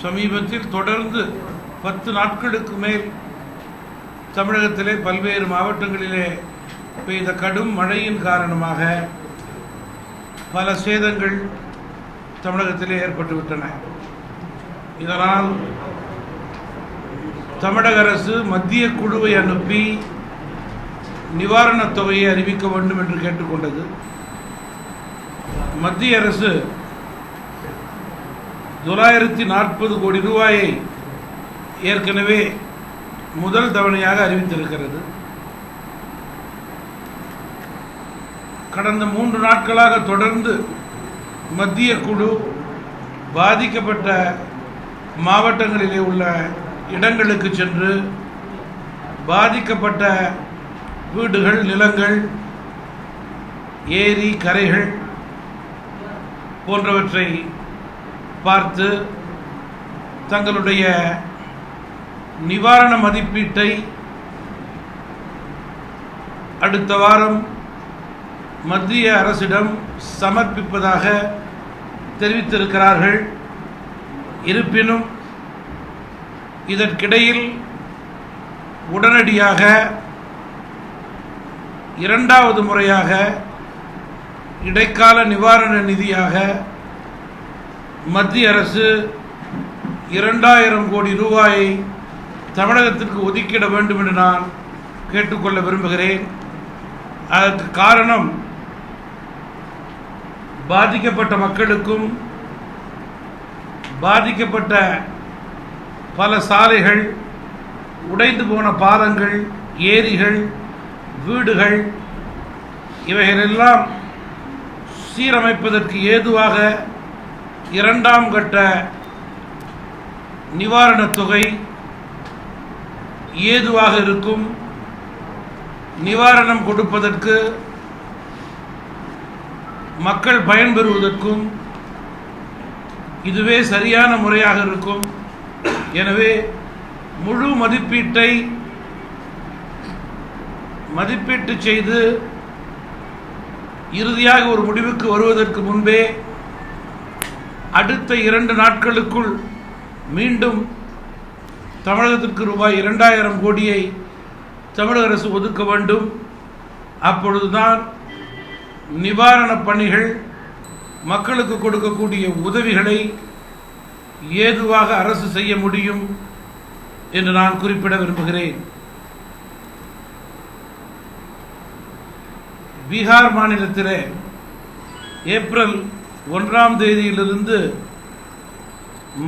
சமீபத்தில் தொடர்ந்து 10 நாட்களுக்கு மேல் தமிழகத்திலே பல்வேறு மாவட்டங்களிலே பெய்த கடும் மழையின் காரணமாக பல சேதங்கள் தமிழகத்திலே ஏற்பட்டுவிட்டன. இதனால் தமிழக அரசு மத்திய குழுவை அனுப்பி நிவாரணத் தொகையை அறிவிக்க வேண்டும் என்று கேட்டுக்கொண்டது. மத்திய அரசு 940 கோடி ரூபாயை ஏற்கனவே முதல் தவணையாக அறிவித்திருக்கிறது. கடந்த 3 நாட்களாக தொடர்ந்து மத்திய குழு பாதிக்கப்பட்ட மாவட்டங்களிலே உள்ள இடங்களுக்கு சென்று பாதிக்கப்பட்ட வீடுகள், நிலங்கள், ஏரி, கரைகள் போன்றவற்றை பார்த்து தங்களுடைய நிவாரண மதிப்பீட்டை அடுத்த வாரம் மத்திய அரசிடம் சமர்ப்பிப்பதாக தெரிவித்திருக்கிறார்கள். இருப்பினும் இதற்கிடையில் உடனடியாக 2வது முறையாக இடைக்கால நிவாரண நிதியாக மத்திய அரசு 2000 கோடி ரூபாயை தமிழகத்திற்கு ஒதுக்கிட வேண்டும் என்று நான் கேட்டுக்கொள்ள விரும்புகிறேன். அதற்கு காரணம், பாதிக்கப்பட்ட மக்களுக்கும் பாதிக்கப்பட்ட பல சாலைகள், உடைந்து போன பாலங்கள், ஏரிகள், வீடுகள் இவைகளெல்லாம் சீரமைப்பதற்கு ஏதுவாக 2ஆம் கட்ட நிவாரணத் தொகை ஏதுவாக இருக்கும். நிவாரணம் கொடுப்பதற்கு, மக்கள் பயன்பெறுவதற்கும் இதுவே சரியான முறையாக இருக்கும். எனவே முழு மதிப்பீட்டு செய்து இறுதியாக ஒரு முடிவுக்கு வருவதற்கு முன்பே அடுத்த 2 நாட்களுக்குள் மீண்டும் தமிழகத்திற்கு ரூபாய் 2000 கோடியை தமிழக அரசு ஒதுக்க வேண்டும். அப்பொழுதுதான் நிவாரணப் பணிகள், மக்களுக்கு கொடுக்கக்கூடிய உதவிகளை ஏதுவாக அரசு செய்ய முடியும் என்று நான் குறிப்பிட விரும்புகிறேன். பீகார் மாநிலத்திலே ஏப்ரல் 1ஆம் தேதியிலிருந்து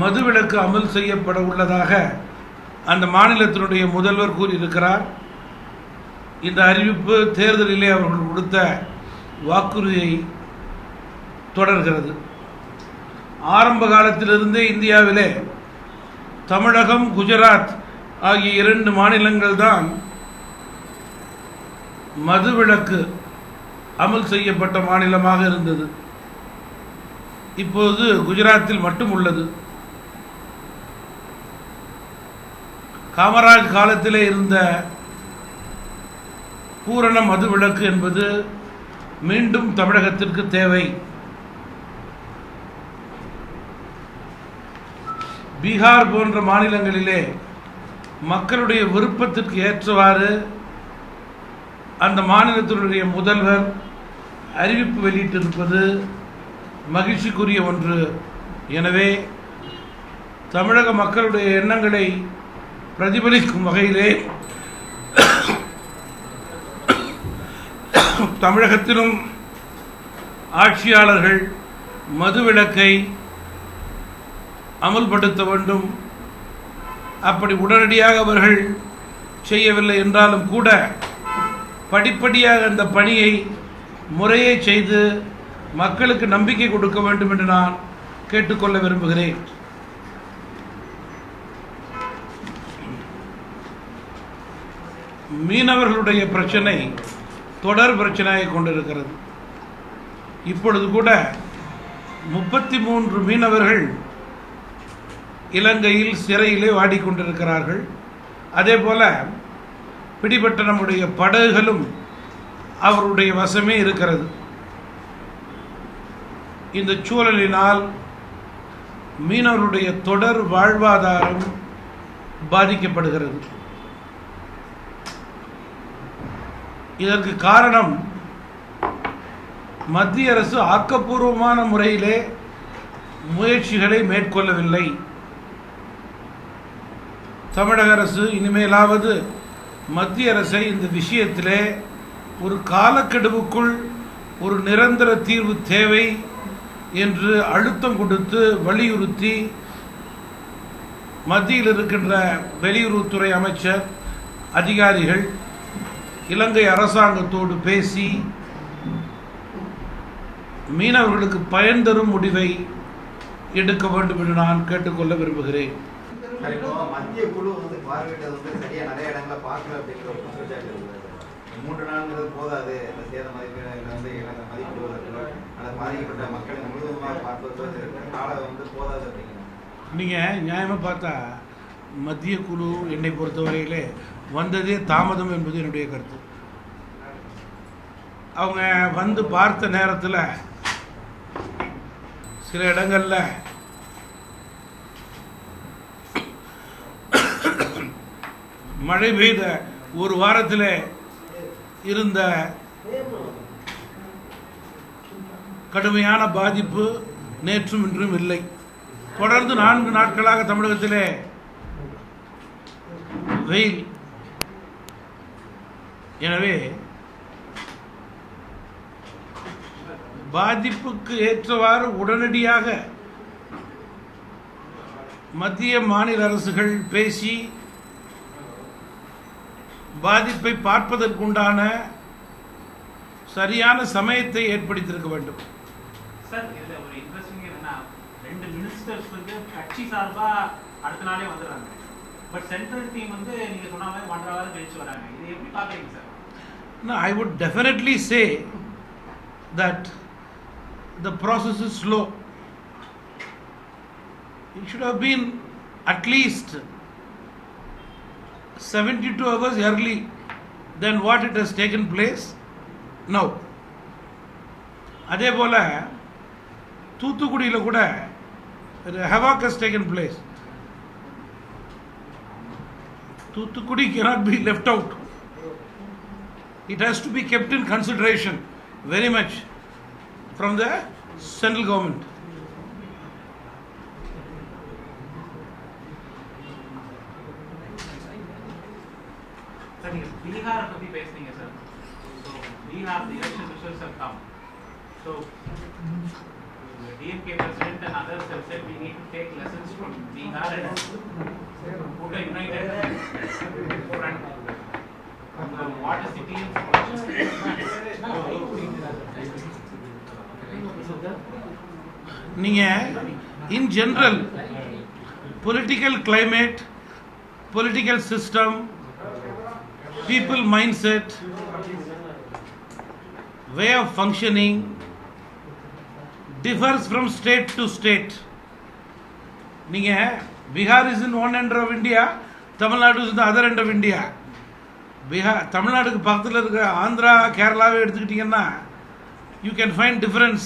மதுவிலக்கு அமல் செய்யப்பட உள்ளதாக அந்த மாநிலத்தினுடைய முதல்வர் கூறியிருக்கிறார். இந்த அறிவிப்பு தேர்தலிலே அவர்கள் கொடுத்த வாக்குறுதியை தொடர்கிறது. ஆரம்ப காலத்திலிருந்தே இந்தியாவிலே தமிழகம், குஜராத் ஆகிய 2 மாநிலங்கள் தான் மதுவிலக்கு அமல் செய்யப்பட்ட மாநிலமாக இருந்தது. இப்போது குஜராத்தில் மட்டும் உள்ளது. காமராஜ் காலத்திலே இருந்த பூரண மதுவிலக்கு என்பது மீண்டும் தமிழகத்திற்கு தேவை. பீகார் போன்ற மாநிலங்களிலே மக்களுடைய விருப்பத்திற்கு ஏற்றவாறு அந்த மாநிலத்தினுடைய முதல்வர் அறிவிப்பு வெளியிட்டிருப்பது மகிழ்ச்சிக்குரிய ஒன்று. எனவே தமிழக மக்களுடைய எண்ணங்களை பிரதிபலிக்கும் வகையிலே தமிழகத்திலும் ஆட்சியாளர்கள் மதுவிலக்கை அமல்படுத்த வேண்டும். அப்படி உடனடியாக அவர்கள் செய்யவில்லை என்றாலும் கூட படிப்படியாக அந்த பணியை முறையே செய்து மக்களுக்கு நம்பிக்கை கொடுக்க வேண்டும் என்று நான் கேட்டுக்கொள்ள விரும்புகிறேன். மீனவர்களுடைய பிரச்சனை தொடர் பிரச்சனையை கொண்டிருக்கிறது. இப்பொழுது கூட 33 மீனவர்கள் இலங்கையில் சிறையிலே வாடிக்கொண்டிருக்கிறார்கள். அதே போல பிடிபட்ட நம்முடைய படகுகளும் அவருடைய வசமே இருக்கிறது. இந்த சூழலினால் மீனவருடைய தொடர் வாழ்வாதாரம் பாதிக்கப்படுகிறது. இதற்கு காரணம் மத்திய அரசு ஆக்கப்பூர்வமான முறையிலே முயற்சிகளை மேற்கொள்ளவில்லை. தமிழக அரசு இனிமேலாவது மத்திய அரசை இந்த விஷயத்திலே ஒரு காலக்கெடுவுக்குள் ஒரு நிரந்தர தீர்வு தேவை என்று அழுத்தம் கொடுத்து வலியுறுத்தி மத்தியில் இருக்கின்ற வெளியுறவுத்துறை அமைச்சர் அதிகாரிகள் இலங்கை அரசாங்கத்தோடு பேசி மீனவர்களுக்கு பயன் தரும் முடிவை எடுக்க வேண்டும் என்று நான் கேட்டுக்கொள்ள விரும்புகிறேன். மத்திய குழு பார்வையிட்டது சரியா நிறைய இடங்களை பார்க்கல அப்படிங்கிற ஒரு குற்றச்சாட்டு இருக்குது. 3 நாள்ங்கிறது போதாது, இந்த சேத மதிப்பீடு மதிப்பிடுவதற்கு அதை பாதிக்கப்பட்ட மக்களை முழுவதுமாக பார்ப்பதற்கு காலம் போதாது அப்படிங்கிறாங்க. நீங்கள் நியாயமாக பார்த்தா மத்திய குழு என்னை பொறுத்தவரையிலே வந்ததே தாமதம் என்பது என்னுடைய கருத்து. அவங்க வந்து பார்த்த நேரத்தில் சில இடங்களில் மழை பெய்த ஒரு வாரத்தில் இருந்த கடுமையான பாதிப்பு நேற்றும் இன்றும் இல்லை. தொடர்ந்து 4 நாட்களாக தமிழகத்திலே வெயில். எனவே பாதிப்புக்கு ஏற்றவாறு உடனடியாக மத்திய மாநில அரசுகள் பேசி பாதிப்பை பார்ப்பதற்குண்டான சரியான சமயத்தை ஏற்படுத்தியிருக்க வேண்டும். சார், இதுல ஒரு இன்ட்ரெஸ்டிங் என்னன்னா 2 மினிஸ்டர்ஸ் கட்சி சார்பா அடுத்த நாளே வந்துடுறாங்க. பட் சென்ட்ரல் டீம் நீங்க சொன்ன மாதிரி 1.5 hour கழிச்சு வராங்க. இது எப்படி பாக்குறீங்க sir? No, I would definitely say that the process is slow. It should have been at least 72 hours early than what it has taken place now. அதே போல தூத்துக்குடியில் கூட havoc has taken place. Toothukudi cannot be left out. It has to be kept in consideration very much from the central government. Sir, Bihar பத்தி பேசுனீங்க sir. So Bihar the election results have come. So the DMK president and others have said we need to take lessons from Bihar and put a united front. What is the TM's in general, political climate, political system, people mindset, way of functioning differs from state to state. Bihar is in one end of India, Tamil Nadu is in the other end of India. தமிழ்நாடுக்கு பக்கத்தில் இருக்கிற ஆந்திரா கேரளாவை எடுத்துக்கிட்டிங்கன்னா you can find difference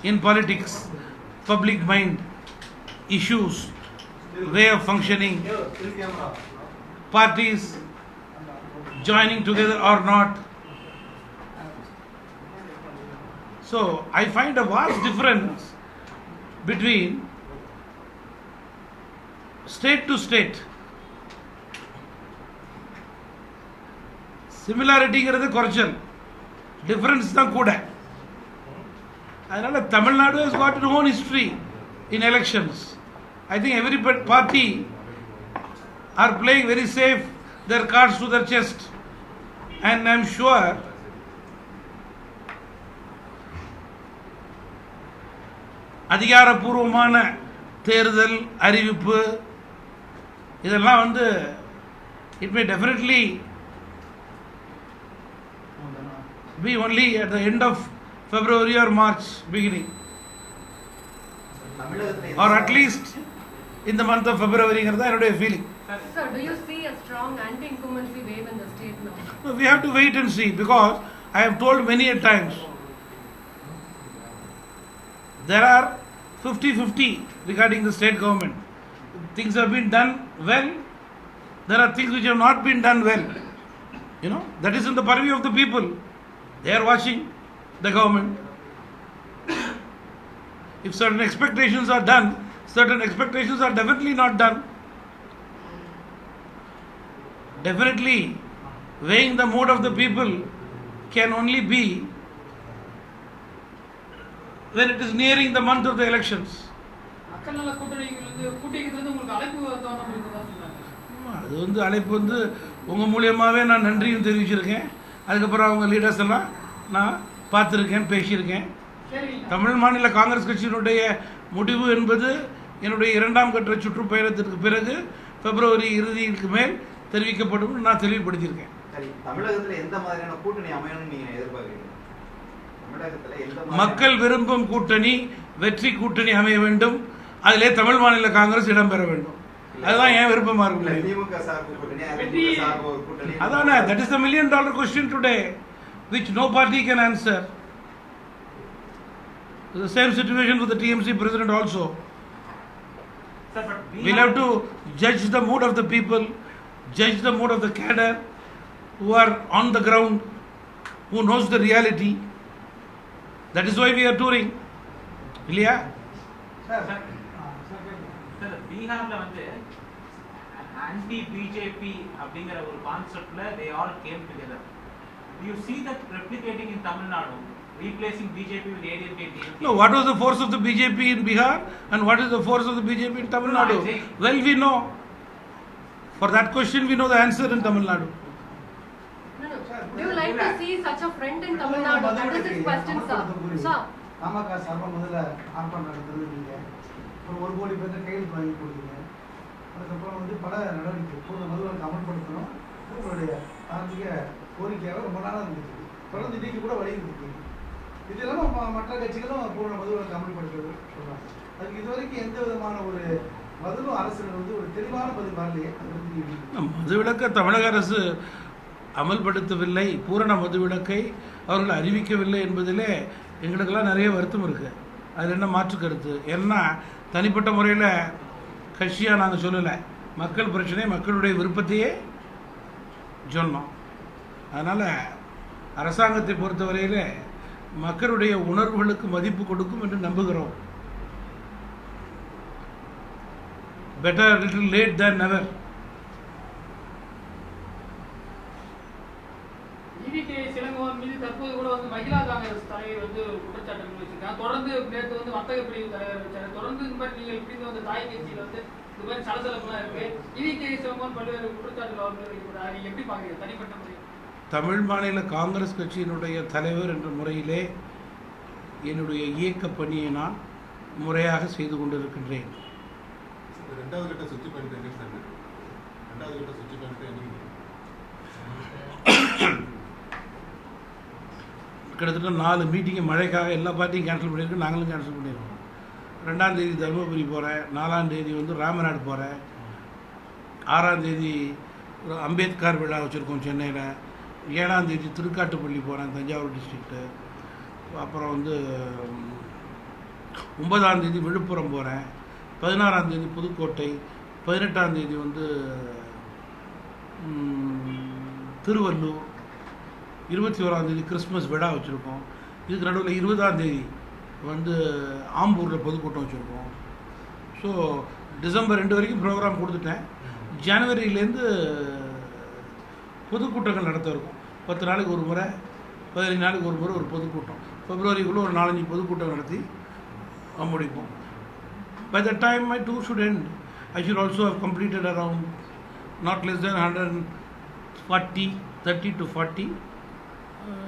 in politics, public mind, issues, way of functioning, parties joining together or not. So I find a vast difference between state to state. சிமிலாரிட்டிங்கிறது குறைச்சல், difference தான் கூட. அதனால Tamil Nadu has got its own history in elections. I think every party are playing very safe their cards to their chest, and I am sure அதிகாரப்பூர்வமான தேர்தல் அறிவிப்பு இதெல்லாம் it may definitely be only at the end of February or March beginning, or at least in the month of February. That's my feeling. Sir, do you see a strong anti-incumbency wave in the state now? No, we have to wait and see, because I have told many a times there are 50-50 regarding the state government. Things have been done well. There are things which have not been done well. You know, that is in the purview of the people. They are watching the government. If certain expectations are done, certain expectations are definitely not done. Definitely, weighing the mood of the people can only be when it is nearing the month of the elections. மக்கள் நல கூட்டணியிலிருந்து உங்களுக்கு அழைப்பு வந்தோன்னு இருக்குதா சொல்றாங்க. அது வந்து அழைப்பு வந்து உங்கள் மூலியமாகவே நான் நன்றியும் தெரிவிச்சிருக்கேன். அதுக்கப்புறம் அவங்க லீடர்ஸ் எல்லாம் நான் பார்த்துருக்கேன், பேசியிருக்கேன். சரி, தமிழ் மாநில காங்கிரஸ் கட்சியினுடைய முடிவு என்பது என்னுடைய 2ஆம் கட்ட சுற்றுப்பயணத்திற்கு பிறகு பிப்ரவரி இறுதிக்கு மேல் தெரிவிக்கப்படும் நான் தெளிவுபடுத்தியிருக்கேன். சரி, தமிழகத்துல எந்த மாதிரியான கூட்டணி அமையணும்னு நீங்க எதிர்பார்க்குறீங்க? தமிழகத்துல எந்த மக்கள் விரும்பும் கூட்டணி, வெற்றி கூட்டணி அமைய வேண்டும். அதிலே தமிழ் மாநில காங்கிரஸ் இடம்பெற வேண்டும். அதுதான் என் விருப்பமா இல்ல, இருக்கு. திமுக சார்பு கூட்டணி, அதிமுக சார்பு ஒரு கூட்டணி. அதானே, that is the $1 million question today, which no party can answer. The same situation with the TMC president also. Sir, but We'll have to judge the mood of the people, judge the mood of the cadre who are on the ground, who knows the reality. That is why we are touring. இல்லையா? Sir பீகார்ல வந்து anti BJP அப்படிங்கிற ஒரு கான்செப்ட்ல they all came together. You see that replicating in Tamil Nadu, replacing BJP with ADMK DMK? No, what was the force of the BJP in Bihar and what is the force of the BJP in Tamil No, Nadu? I'm saying- Well, we know. For that question, we know the answer in Tamil Nadu. No. Do you like to see such a friend in Tamil Nadu? That is his question, sir. Sir. PMK சார்பாக முதல்ல ஆர்ப்பாட்டம் நடந்தது நீங்கள் ஒரு 1 கோடி பேருக்கு கையெழுத்து வாங்கி கொடுத்தீங்க. அதுக்கப்புறம் வந்து பல நடவடிக்கை பூர்ண மதுவிலக்கு அமல்படுத்தணும் உங்களுடைய தார்மீக கோரிக்கையாக ரொம்ப நாளாக இருந்துச்சு. தொடர்ந்து இன்னைக்கு கூட வலியுறுத்தி இது இல்லாமல் மற்ற கட்சிகளும் பூர்ண மதுவிலக்கு அமல்படுத்துறது சொல்கிறாங்க. அதுக்கு இதுவரைக்கும் எந்த விதமான ஒரு பதிலும் அரசு வந்து ஒரு தெளிவான பதில் வரலையே. அதை பற்றி நீங்க மதுவிலக்கை தமிழக அரசு அமல்படுத்தவில்லை, பூரண மதுவிலக்கை அவர்கள் அறிவிக்கவில்லை என்பதிலே எங்களுக்கெல்லாம் நிறைய வருத்தம் இருக்குது. அதில் என்ன மாற்று கருத்து? ஏன்னா தனிப்பட்ட முறையில் கட்சியாக நாங்கள் சொல்லலை, மக்கள் பிரச்சனை, மக்களுடைய விருப்பத்தையே சொன்னோம். அதனால் அரசாங்கத்தை பொறுத்தவரையில் மக்களுடைய உணர்வுகளுக்கு மதிப்பு கொடுக்கும் என்று நம்புகிறோம். Better little late than never. EVK Elangovan மீது தற்போது கூட வந்து மகிழா காங்கிரஸ் தலைவர் வந்து குற்றச்சாட்டுகள் வச்சிருக்காங்க. தொடர்ந்து நேற்று வந்து வர்த்தக பிரிவு தலைவர் வச்சாரு. தொடர்ந்து இந்த மாதிரி நீங்கள் பிரிந்து வந்த தாய் கட்சியில் வந்து இந்த மாதிரி சலசலப்புலாம் இருக்கு. ஈவிகே சிலங்கோவன் பல்வேறு குற்றச்சாட்டுகள் அவர் மீது வைக்கிறார். நீங்க எப்படி பாக்குறீங்க தனிப்பட்ட முறையில்? தமிழ் மாநில காங்கிரஸ் கட்சியினுடைய தலைவர் என்ற முறையிலே என்னுடைய இயக்க பணியை நான் முறையாக செய்து கொண்டிருக்கின்றேன். 2வது கட்ட சுற்றி பண்ணிட்டு சார் 2வது கட்ட சுற்றி பண்ணிட்டு என்ன கிட்டத்தட்ட 4 மீட்டிங்கை மழைக்காக எல்லா பார்ட்டியும் கேன்சல் பண்ணியிருக்கு, நாங்களும் கேன்சல் பண்ணியிருக்கோம். 2ஆம் தேதி தருமபுரி போகிறேன், 4ஆம் தேதி வந்து ராமநாடு போகிறேன், 6ஆம் தேதி ஒரு அம்பேத்கர் விழா வச்சுருக்கோம் சென்னையில், 7ஆம் தேதி திருக்காட்டுப்பள்ளி போகிறேன் தஞ்சாவூர் டிஸ்ட்ரிக்ட்டு, அப்புறம் வந்து 9ஆம் தேதி விழுப்புரம் போகிறேன், 16ஆம் தேதி புதுக்கோட்டை, 18ஆம் தேதி வந்து திருவள்ளூர், 21ஆம் தேதி கிறிஸ்மஸ் விழா வச்சுருக்கோம். இதுக்கு நடுவில் 20ஆம் தேதி வந்து ஆம்பூரில் பொதுக்கூட்டம் வச்சுருக்கோம். ஸோ டிசம்பர் 2 வரைக்கும் ப்ரோக்ராம் கொடுத்துட்டேன். ஜனவரியிலேருந்து பொதுக்கூட்டங்கள் நடத்த இருக்கும். 10 நாளைக்கு ஒரு முறை, 15 நாளைக்கு ஒரு முறை ஒரு பொதுக்கூட்டம். பிப்ரவரிக்குள்ளே ஒரு 4-5 பொதுக்கூட்டம் நடத்தி முடிப்போம். By the time my tour should end, I should also have completed around not less than 30 to 40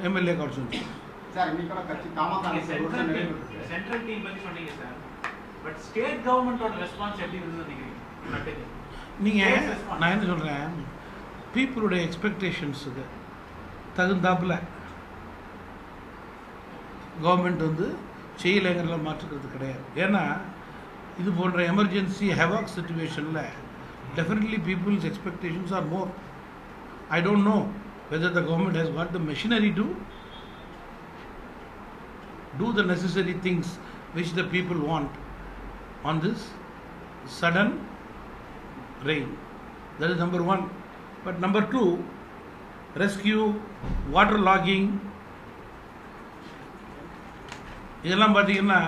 MLA constituencies. Sir இன்னைக்கு கட்சி தாமதம் சென்ட்ரல் டீம் பத்தி சொன்னீங்க சார். பட் ஸ்டேட் கவர்மெண்டோட ரெஸ்பான்ஸ் எப்படி இருந்தது நினைக்கிறீங்க? நீங்கள் நான் என்ன சொல்கிறேன், பீப்புளுடைய எக்ஸ்பெக்டேஷன்ஸுக்கு தகுந்தாப்பில் கவர்மெண்ட் வந்து செய்யலைங்கிறத மாற்றுக்கிறது கிடையாது. ஏன்னா இது போன்ற எமர்ஜென்சி ஹெவாக் சிச்சுவேஷனில் definitely peoples expectations are more. I don't know whether the government has got the machinery to do the necessary things which the people want. on this sudden rain. That is number one. But number two, rescue, water logging, இதெல்லாம் பார்த்தீங்கன்னா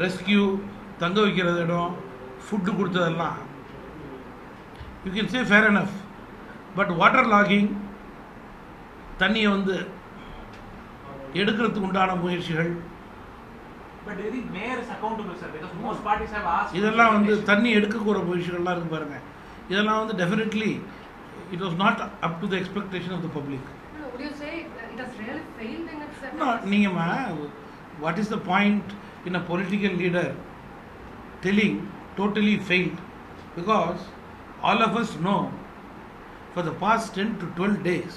rescue, தங்க வைக்கிறது இடம், food கொடுத்ததெல்லாம் you can say fair enough. But water logging, தண்ணியை வந்து எடுக்கிறதுக்கு உண்டான முயற்சிகள், But do you think mayor is accountable, sir? Because most parties have asked. இதெல்லாம் வந்து தண்ணி எடுக்கக்கூட முயற்சிகள்லாம் இருக்கு பாருங்க. இதெல்லாம் வந்து definitely it was not up to the expectation of the public. No, would you say it has really failed in its efforts? No, நீங்கம்மா, what is the point in a political leader telling totally failed? Because all of us know for the past 10 to 12 days,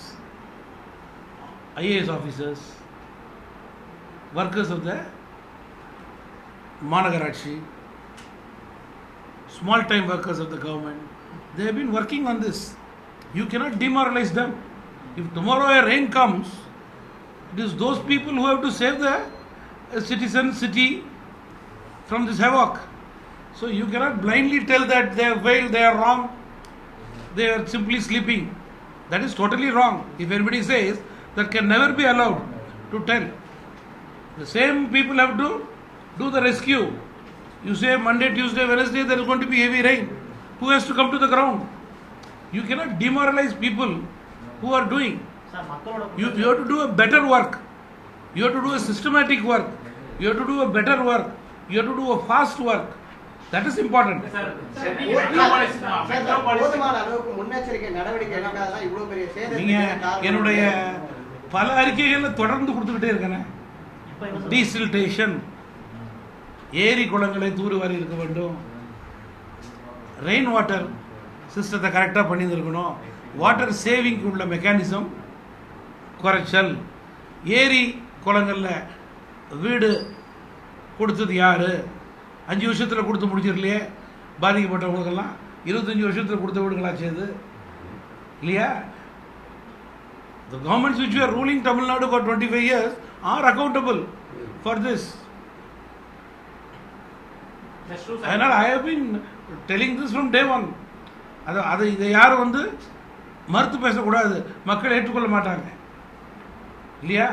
IAS officers, workers of the Managarachi, small time workers of the government, they have been working on this. You cannot demoralize them. If tomorrow a rain comes, it is those people who have to save the city from this havoc. So you cannot blindly tell that they have failed, they are wrong, they are simply sleeping. That is totally wrong. If anybody says, that can never be allowed to tell. The same people have to do the rescue. You say Monday, Tuesday, Wednesday there is going to be heavy rain. Who has to come to the ground? You cannot demoralize people who are doing. You have to do a better work. You have to do a systematic work. You have to do a better work. You have to do a fast work. That is important. Sir, metropolis. போதுமான அளவுக்கு முன்னெச்சரிக்கை நடவடிக்கை எடுக்காததான் இவ்வளவு பெரிய நீங்க சேதத்துக்கு என்னுடைய பல அறிக்கைகளை தொடர்ந்து கொடுத்துக்கிட்டே இருக்கேன். டீசில்டேஷன், ஏரி குளங்களை தூர்வாரி இருக்க வேண்டும், ரெயின் வாட்டர் சிஸ்டத்தை கரெக்டாக பண்ணியிருக்கணும், வாட்டர் சேவிங்க்கு உள்ள மெக்கானிசம் குறைச்சல், ஏரி குளங்களில் வீடு கொடுத்தது யார், 5 வருஷத்தில் கொடுத்து முடிச்சிடலையே பாதிக்கப்பட்டவங்களுக்கெல்லாம், 25 வருஷத்தில் கொடுத்த வீடுகளாச்சு அது இல்லையா? The governments which were ruling Tamil Nadu for 25 years are accountable for this. That's true, sir. And I have been telling this from day one. அதை இதை யாரும் வந்து மறுத்து பேசக்கூடாது, மக்கள் ஏற்றுக்கொள்ள மாட்டாங்க இல்லையா?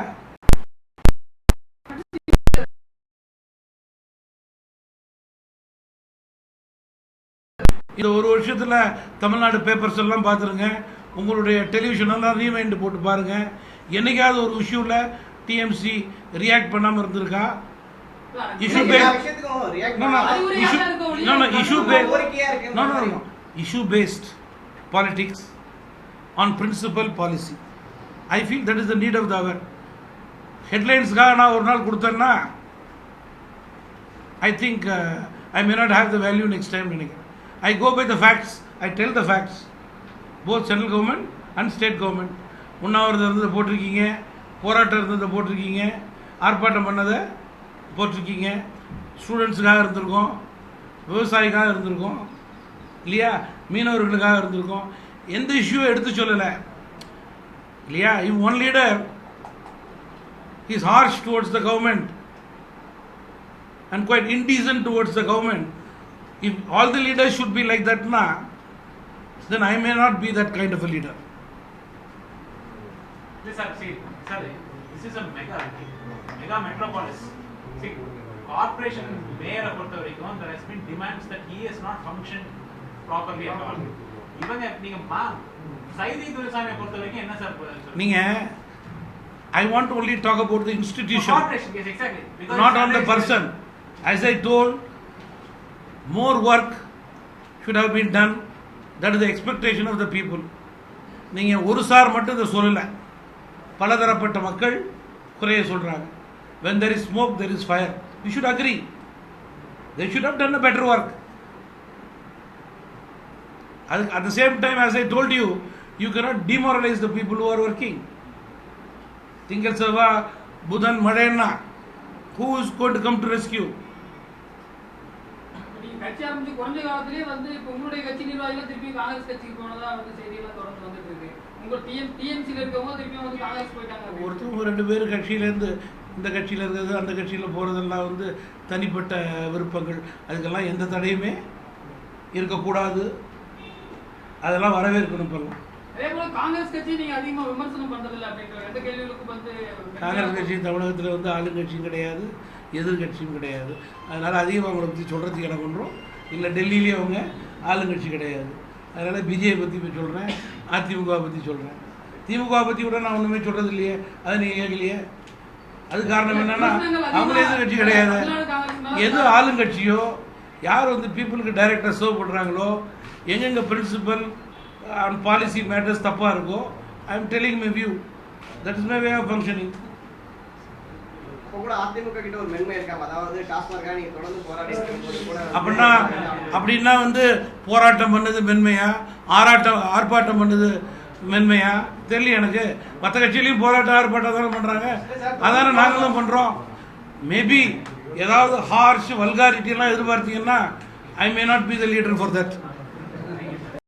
இந்த ஒரு வருஷத்தில் தமிழ்நாடு பேப்பர்ஸ் எல்லாம் பார்த்துருங்க, உங்களுடைய டெலிவிஷன் எல்லாம் ரீமைண்ட் போட்டு பாருங்க. என்னைக்காவது ஒரு இஷ்யூவில் டிஎம்சி ரியாக்ட் பண்ணாமல் இருந்திருக்கா? Issue based politics on principle policy. I feel that is the need of the hour. Headlines-காக நான் ஒரு நாள் கொடுத்தேன்னா I think I may not have the value next time. I go by the facts. I tell the facts. Both central government and state government. உண்ணாவிரதம் இருந்ததை போட்டிருக்கீங்க, போராட்டம் இருந்ததை போட்டிருக்கீங்க, ஆர்ப்பாட்டம் பண்ணதை போட்டிருக்கீங்க, ஸ்டூடெண்ட்ஸுக்காக இருந்திருக்கோம், விவசாயிக்காக இருந்திருக்கோம் இல்லையா, மீனவர்களுக்காக இருந்திருக்கோம். எந்த இஷ்யூவை எடுத்து சொல்லலை இல்லையா? If one leader is harsh towards the government and quite indecent towards the government, if all the leaders should be like that now, then I may not be that kind of a leader. Yes, sir, see, sir, this is a mega metropolis. See, corporation mayor பொறுத்த வரைக்கும் there has been demands that he has not functioned properly at all. இவங்க நீங்க சைதி துரைசாமியை பொறுத்த வரைக்கும் என்ன sir நீங்க I want to only talk about the institution, corporation, yes, exactly. Because not on the person. As I told, more work should have been done. That is the expectation of the people. நீங்க ஒரு sir மட்டும் இதை சொல்லலை, பலதரப்பட்ட மக்கள் குறைய சொல்றாங்க. When there is smoke, there is fire. We should agree. They should have done a better work. At the same time, as I told you, you cannot demoralize the people who are working. Tingal Seva, Budan, Madena, who is going to come to rescue? நீங்க கட்சி ஆரம்பிச்சு கொஞ்ச காலத்திலேயே வந்து இப்போ உங்களுடைய கட்சி நிர்வாகிகள் திருப்பி காங்கிரஸ் கட்சிக்கு போனதா வந்து செய்தியெல்லாம் தொடர்ந்து வந்துட்டு இருக்கு. உங்க டிஎம்சியில் இருக்கவங்க திருப்பி வந்து காங்கிரஸ் போயிட்டாங்க. ஒருத்தவங்க 2 பேர் கட்சியிலேருந்து இந்த கட்சியில் இருக்கிறது அந்த கட்சியில் போகிறதெல்லாம் வந்து தனிப்பட்ட விருப்பங்கள், அதுக்கெல்லாம் எந்த தடையுமே இருக்கக்கூடாது. அதெல்லாம் வரவேற்கணும். இப்போல்லாம் அதே போல காங்கிரஸ் கட்சி நீங்க அதிகமா விமர்சனம் பண்றதில்ல அப்படிங்கிற எந்த கேள்விகளுக்கும் வந்து காங்கிரஸ் கட்சி தமிழகத்தில் வந்து ஆளுங்கட்சியும் கிடையாது, எதிர்கட்சியும் கிடையாது. அதனால் அதிகமாக அவங்கள பற்றி சொல்கிறதுக்கு எனக்கு ஒன்றும் இல்லை. டெல்லியிலே அவங்க ஆளுங்கட்சி கிடையாது. அதனால் பிஜேபி பற்றி போய் சொல்கிறேன், அதிமுக பற்றி சொல்கிறேன். திமுக பற்றி கூட நான் ஒன்றுமே சொல்கிறது இல்லையே, அதை நீங்கள் கேட்கலையே. அது காரணம் என்னென்னா அவங்களே எதிர்கட்சி கிடையாது. எது ஆளுங்கட்சியோ, யார் வந்து பீப்புளுக்கு டைரெக்டாக சர்வ் பண்ணுறாங்களோ, எங்கெங்கே பிரின்சிபல் அண்ட் பாலிசி மேட்டர்ஸ் தப்பாக இருக்கோ, I am telling my view. That is my way of functioning. இப்போ கூட அதிமுக கிட்ட ஒரு மென்மை இருக்காம, அதாவது டாஸ்மார்க்காக நீங்க தொடர்ந்து போராடிட்டு இருக்கும்போது கூட அப்படின்னா வந்து போராட்டம் பண்ணது மென்மையா, ஆர்ப்பாட்டம் பண்ணது மென்மையா தெரியல எனக்கு. மற்ற கட்சியிலையும் போராட்டம் ஆர்ப்பாட்டம் தானே பண்ணுறாங்க, அதானே நாங்களும் பண்ணுறோம். மேபி ஏதாவது ஹார்ஷ் வல்காரிட்டியெல்லாம் எதிர்பார்த்தீங்கன்னா I may not be the leader for that.